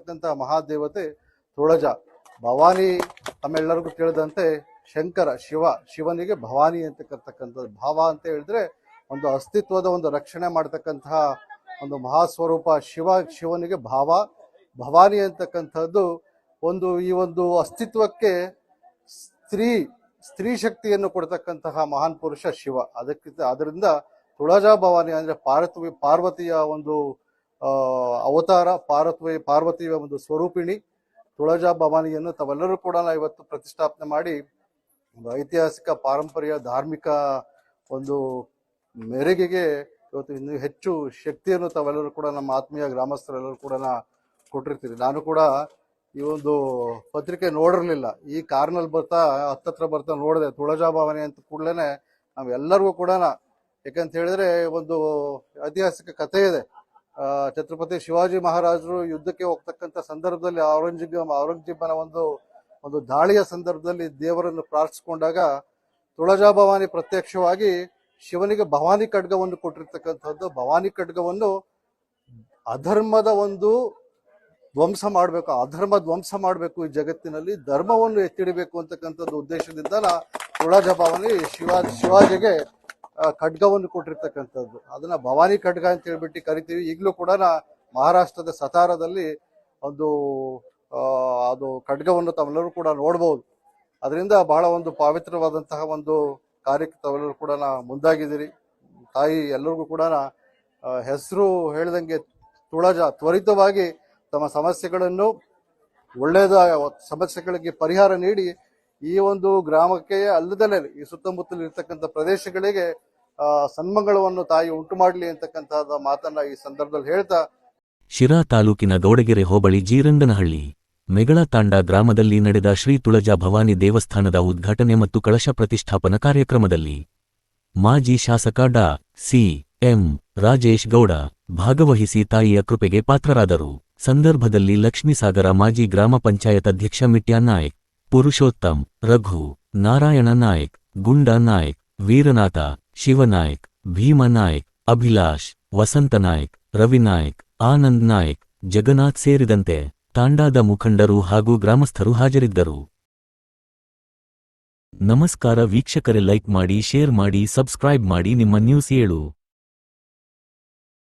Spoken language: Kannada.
ಇರ್ತಕ್ಕಂಥ ಮಹಾದೇವತೆ ತುಳಜಾ. ಭವಾನಿ ತಮ್ಮೆಲ್ಲರಿಗೂ ತಿಳಿದಂತೆ ಶಂಕರ ಶಿವನಿಗೆ ಭವಾನಿ ಅಂತ ಕರ್ತಕ್ಕಂಥದ್ದು. ಭಾವ ಅಂತ ಹೇಳಿದ್ರೆ ಒಂದು ಅಸ್ತಿತ್ವದ ಒಂದು ರಕ್ಷಣೆ ಮಾಡ್ತಕ್ಕಂತಹ ಒಂದು ಮಹಾಸ್ವರೂಪ ಶಿವನಿಗೆ ಭವಾನಿ ಅಂತಕ್ಕಂಥದ್ದು ಈ ಒಂದು ಅಸ್ತಿತ್ವಕ್ಕೆ ಸ್ತ್ರೀ ಶಕ್ತಿಯನ್ನು ಕೊಡ್ತಕ್ಕಂತಹ ಮಹಾನ್ ಪುರುಷ ಶಿವ. ಅದರಿಂದ ತುಳಜಾ ಭವಾನಿ ಅಂದ್ರೆ ಪಾರ್ವತಿಯ ಒಂದು ಅವತಾರ, ಪಾರ್ವತಿಯ ಒಂದು ಸ್ವರೂಪಿಣಿ ತುಳಜಾ ಭವಾನಿಯನ್ನು ತಾವೆಲ್ಲರೂ ಕೂಡ ಇವತ್ತು ಪ್ರತಿಷ್ಠಾಪನೆ ಮಾಡಿ ಒಂದು ಐತಿಹಾಸಿಕ ಪಾರಂಪರ್ಯ ಧಾರ್ಮಿಕ ಒಂದು ಮೆರುಗಿಗೆ ಇವತ್ತು ಇನ್ನೂ ಹೆಚ್ಚು ಶಕ್ತಿಯನ್ನು ತಾವೆಲ್ಲರೂ ಕೂಡ ನಮ್ಮ ಆತ್ಮೀಯ ಗ್ರಾಮಸ್ಥರೆಲ್ಲರೂ ಕೂಡ ಕೊಟ್ಟಿರ್ತೀರಿ. ನಾನು ಕೂಡ ಈ ಒಂದು ಪತ್ರಿಕೆ ನೋಡಿರ್ಲಿಲ್ಲ, ಈ ಕಾರ್ನಲ್ಲಿ ಹತ್ತತ್ರ ಬರ್ತಾ ನೋಡಿದೆ ತುಳಜಾ ಭವಾನಿ ಅಂತ ಕೂಡಲೇ ನಾವೆಲ್ಲರಿಗೂ ಕೂಡ, ಯಾಕಂತ ಹೇಳಿದ್ರೆ ಒಂದು ಐತಿಹಾಸಿಕ ಕಥೆ ಇದೆ. ಛತ್ರಪತಿ ಶಿವಾಜಿ ಮಹಾರಾಜರು ಯುದ್ಧಕ್ಕೆ ಹೋಗ್ತಕ್ಕಂಥ ಸಂದರ್ಭದಲ್ಲಿ ಔರಂಗಜೇಬನ ಒಂದು ದಾಳಿಯ ಸಂದರ್ಭದಲ್ಲಿ ದೇವರನ್ನು ಪ್ರಾರ್ಥಿಸಿಕೊಂಡಾಗ ತುಳಜಾ ಭವಾನಿ ಪ್ರತ್ಯಕ್ಷವಾಗಿ ಶಿವನಿಗೆ ಭವಾನಿ ಖಡ್ಗವನ್ನು ಕೊಟ್ಟಿರ್ತಕ್ಕಂಥದ್ದು. ಭವಾನಿ ಖಡ್ಗವನ್ನು ಅಧರ್ಮದ ಒಂದು ಧ್ವಂಸ ಮಾಡಬೇಕು ಈ ಜಗತ್ತಿನಲ್ಲಿ, ಧರ್ಮವನ್ನು ಎತ್ತಿಡಬೇಕು ಅಂತಕ್ಕಂಥದ್ದು ಉದ್ದೇಶದಿಂದ ತುಳಜಾ ಭವಾನಿ ಶಿವಾಜಿಗೆ ಖಡ್ಗವನ್ನು ಕೊಟ್ಟಿರ್ತಕ್ಕಂಥದ್ದು. ಅದನ್ನ ಭವಾನಿ ಖಡ್ಗ ಅಂತ ಹೇಳ್ಬಿಟ್ಟು ಕರಿತೀವಿ. ಈಗಲೂ ಕೂಡ ಮಹಾರಾಷ್ಟ್ರದ ಸತಾರದಲ್ಲಿ ಅದು ಖಡ್ಗವನ್ನು ತಾವೆಲ್ಲರೂ ಕೂಡ ನೋಡ್ಬೋದು. ಅದರಿಂದ ಬಹಳ ಒಂದು ಪವಿತ್ರವಾದಂತಹ ಒಂದು ಕಾರ್ಯಕ್ಕೆ ತಾವೆಲ್ಲರೂ ಕೂಡ ಮುಂದಾಗಿದ್ದೀರಿ. ತಾಯಿ ಎಲ್ಲರಿಗೂ ಕೂಡ ಹೆಸರು ಹೇಳಿದಂಗೆ ತುಳಜಾ ತ್ವರಿತವಾಗಿ ತಮ್ಮ ಸಮಸ್ಯೆಗಳನ್ನು ಸಮಸ್ಯೆಗಳಿಗೆ ಪರಿಹಾರ ನೀಡಿ ಈ ಒಂದು ಗ್ರಾಮಕ್ಕೆ ಅಲ್ಲದಲ್ಲೇ ಈ ಸುತ್ತಮುತ್ತಲು ಇರ್ತಕ್ಕಂಥ ಪ್ರದೇಶಗಳಿಗೆ ಸನ್ಮಂಗಳವನ್ನು ತಾಯಿ ಉಂಟು ಮಾಡಲಿ ಅಂತಕ್ಕಂತಹ ಮಾತನ್ನ ಈ ಸಂದರ್ಭದಲ್ಲಿ ಹೇಳ್ತಾ, ಶಿರಾ ತಾಲೂಕಿನ ಗೌಡಗೆರೆ ಹೋಬಳಿ ಜೀರಂಗನಹಳ್ಳಿ ಮೆಗಳತಾಂಡ ಗ್ರಾಮದಲ್ಲಿ ನಡೆದ ಶ್ರೀ ತುಳಜಾ ಭವಾನಿ ದೇವಸ್ಥಾನದ ಉದ್ಘಾಟನೆ ಮತ್ತು ಕಳಶ ಪ್ರತಿಷ್ಠಾಪನಾ ಕಾರ್ಯಕ್ರಮದಲ್ಲಿ ಮಾಜಿ ಶಾಸಕ ಡಾ ಸಿ ಎಂ ರಾಜೇಶ್ ಗೌಡ ಭಾಗವಹಿಸಿ ತಾಯಿಯ ಕೃಪೆಗೆ ಪಾತ್ರರಾದರು. ಸಂದರ್ಭದಲ್ಲಿ ಲಕ್ಷ್ಮೀಸಾಗರ ಮಾಜಿ ಗ್ರಾಮ ಪಂಚಾಯತ್ ಅಧ್ಯಕ್ಷ ಮಿಟ್ಯಾ ನಾಯ್ಕ್, ಪುರುಷೋತ್ತಮ್, ರಘು, ನಾರಾಯಣ ನಾಯ್ಕ್, ಗುಂಡಾ ನಾಯ್ಕ್, ವೀರನಾಥ, ಶಿವನಾಯ್ಕ್, ಭೀಮ ನಾಯ್ಕ್, ಅಭಿಲಾಷ್, ವಸಂತ ನಾಯ್ಕ್, ರವಿನಾಯ್ಕ್, ಆನಂದ್ ನಾಯ್ಕ್, ಜಗನ್ನಾಥ್ ಸೇರಿದಂತೆ ತಾಂಡಾದ ಮುಖಂಡರು ಹಾಗೂ ಗ್ರಾಮಸ್ಥರು ಹಾಜರಿದ್ದರು. ನಮಸ್ಕಾರ ವೀಕ್ಷಕರೇ, ಲೈಕ್ ಮಾಡಿ, ಶೇರ್ ಮಾಡಿ, ಸಬ್ಸ್ಕ್ರೈಬ್ ಮಾಡಿ. ನಿಮ್ಮ ನ್ಯೂಸ್ 7